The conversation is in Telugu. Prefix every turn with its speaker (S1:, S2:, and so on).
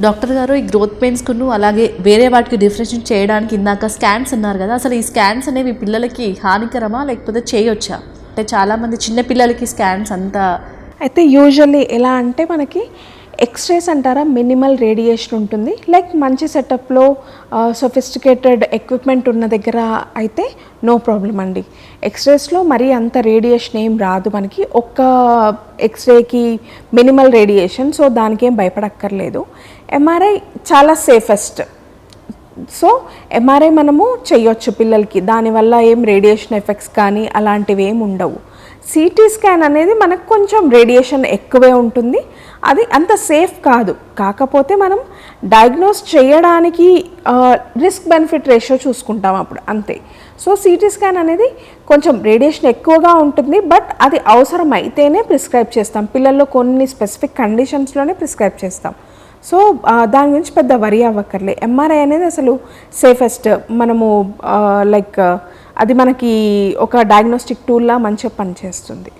S1: డాక్టర్ గారు, ఈ గ్రోత్ పెయిన్స్కును అలాగే వేరే వాటికి డిఫరెన్షియేట్ చేయడానికి ఇందాక స్కాన్స్ అన్నారు కదా, అసలు ఈ స్కాన్స్ అనేవి పిల్లలకి హానికరమా లేకపోతే చేయొచ్చా? అంటే చాలామంది చిన్నపిల్లలకి స్కాన్స్ అంతా
S2: అయితే యూజువల్లీ ఎలా అంటే మనకి ఎక్స్రేస్ అంటారా, మినిమల్ రేడియేషన్ ఉంటుంది. లైక్ మంచి సెటప్లో సొఫిస్టికేటెడ్ ఎక్విప్మెంట్ ఉన్న దగ్గర అయితే నో ప్రాబ్లం అండి. ఎక్స్రేస్లో మరీ అంత రేడియేషన్ ఏం రాదు మనకి, ఒక్క ఎక్స్రేకి మినిమల్ రేడియేషన్, సో దానికి ఏం భయపడక్కర్లేదు. ఎంఆర్ఐ చాలా సేఫెస్ట్. సో ఎంఆర్ఐ మనము చేయొచ్చు పిల్లలకి, దానివల్ల ఏం రేడియేషన్ ఎఫెక్ట్స్ కానీ అలాంటివి ఏమి ఉండవు. సిటీ స్కాన్ అనేది మనకు కొంచెం రేడియేషన్ ఎక్కువే ఉంటుంది, అది అంత సేఫ్ కాదు. కాకపోతే మనం డయాగ్నోస్ చేయడానికి రిస్క్ బెనిఫిట్ రేషియో చూసుకుంటాం అప్పుడు, అంతే. సో సిటీ స్కాన్ అనేది కొంచెం రేడియేషన్ ఎక్కువగా ఉంటుంది, బట్ అది అవసరమైతేనే ప్రిస్క్రైబ్ చేస్తాం. పిల్లల్లో కొన్ని స్పెసిఫిక్ కండిషన్స్లోనే ప్రిస్క్రైబ్ చేస్తాం. సో దాని గురించి పెద్ద వరి అవ్వక్కర్లే. ఎంఆర్ఐ అనేది అసలు సేఫెస్ట్. మనము లైక్ అది మనకి ఒక డయాగ్నోస్టిక్ టూల్లా మంచిగా పనిచేస్తుంది.